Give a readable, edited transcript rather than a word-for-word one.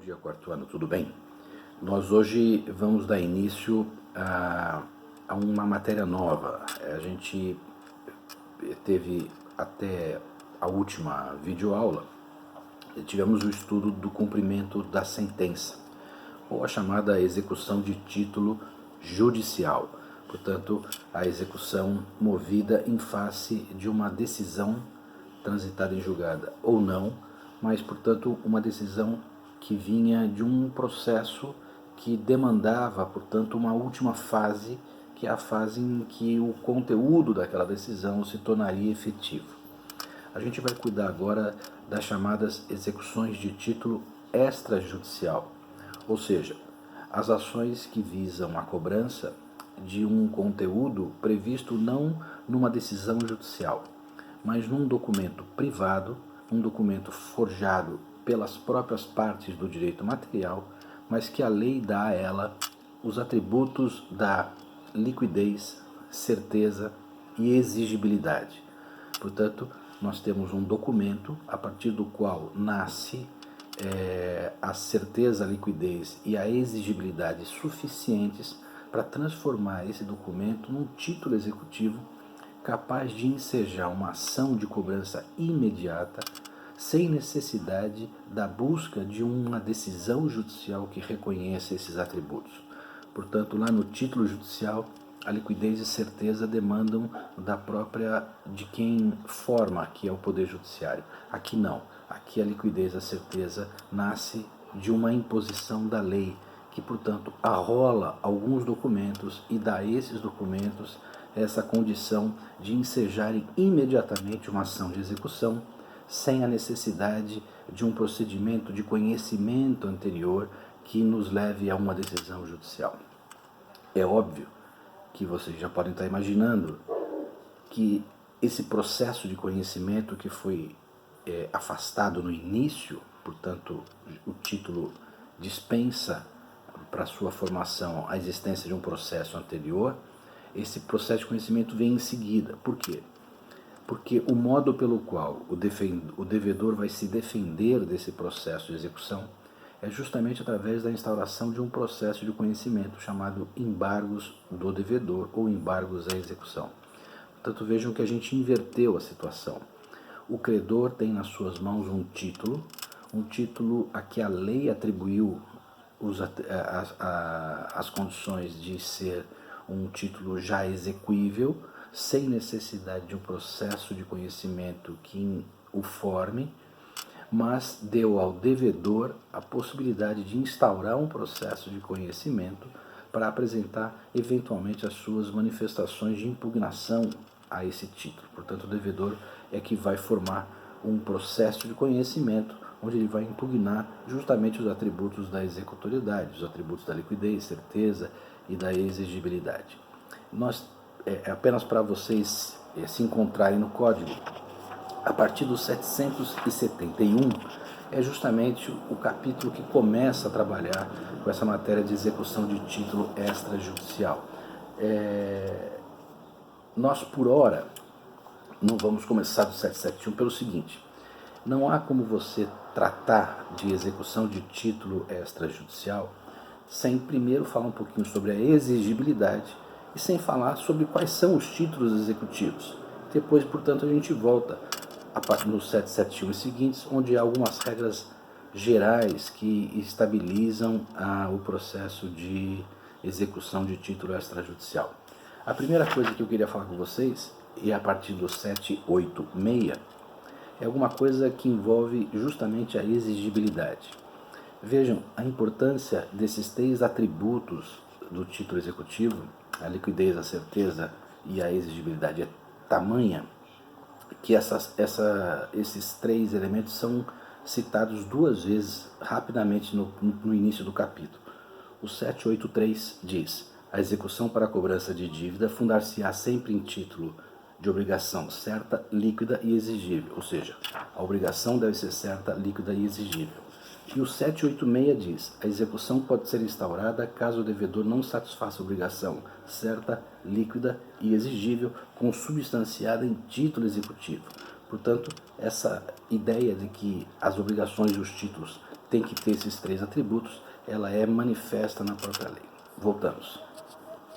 dia, quarto ano, tudo bem? Nós hoje vamos dar início a uma matéria nova. A gente teve até a última videoaula, tivemos o estudo do cumprimento da sentença, ou a chamada execução de título judicial. Portanto, a execução movida em face de uma decisão transitada em julgada ou não, mas, portanto, uma decisão que vinha de um processo que demandava, portanto, uma última fase, que é a fase em que o conteúdo daquela decisão se tornaria efetivo. A gente vai cuidar agora das chamadas execuções de título extrajudicial, ou seja, as ações que visam a cobrança de um conteúdo previsto não numa decisão judicial, mas num documento privado, um documento forjado pelas próprias partes do direito material, mas que a lei dá a ela os atributos da liquidez, certeza e exigibilidade. Portanto, nós temos um documento a partir do qual nasce a certeza, a liquidez e a exigibilidade suficientes para transformar esse documento num título executivo capaz de ensejar uma ação de cobrança imediata, sem necessidade da busca de uma decisão judicial que reconheça esses atributos. Portanto, lá no título judicial, a liquidez e certeza demandam de quem forma, que é o Poder Judiciário. Aqui não. Aqui a liquidez e a certeza nasce de uma imposição da lei, que, portanto, arrola alguns documentos e dá a esses documentos essa condição de ensejarem imediatamente uma ação de execução, sem a necessidade de um procedimento de conhecimento anterior que nos leve a uma decisão judicial. É óbvio que vocês já podem estar imaginando que esse processo de conhecimento que foi afastado no início, portanto, o título dispensa para sua formação a existência de um processo anterior, esse processo de conhecimento vem em seguida. Por quê? Porque o modo pelo qual o devedor vai se defender desse processo de execução é justamente através da instauração de um processo de conhecimento chamado embargos do devedor ou embargos à execução. Portanto, vejam que a gente inverteu a situação. O credor tem nas suas mãos um título a que a lei atribuiu as condições de ser um título já exequível, sem necessidade de um processo de conhecimento que o forme, mas deu ao devedor a possibilidade de instaurar um processo de conhecimento para apresentar eventualmente as suas manifestações de impugnação a esse título. Portanto, o devedor é que vai formar um processo de conhecimento onde ele vai impugnar justamente os atributos da executoriedade, os atributos da liquidez, certeza e da exigibilidade. Apenas para vocês se encontrarem no código, a partir do 771 é justamente o capítulo que começa a trabalhar com essa matéria de execução de título extrajudicial. Nós, por hora, não vamos começar do 771 pelo seguinte: não há como você tratar de execução de título extrajudicial sem primeiro falar um pouquinho sobre a exigibilidade e sem falar sobre quais são os títulos executivos. Depois, portanto, a gente volta no 771 e seguintes, onde há algumas regras gerais que estabilizam o processo de execução de título extrajudicial. A primeira coisa que eu queria falar com vocês, e a partir do 786, é alguma coisa que envolve justamente a exigibilidade. Vejam a importância desses três atributos do título executivo, a liquidez, a certeza e a exigibilidade é tamanha que esses três elementos são citados duas vezes rapidamente no início do capítulo. O 783 diz: a execução para a cobrança de dívida fundar-se-á sempre em título de obrigação certa, líquida e exigível, ou seja, a obrigação deve ser certa, líquida e exigível. E o 786 diz: a execução pode ser instaurada caso o devedor não satisfaça a obrigação certa, líquida e exigível consubstanciada em título executivo. Portanto, essa ideia de que as obrigações e os títulos tem que ter esses três atributos, ela é manifesta na própria lei. Voltamos.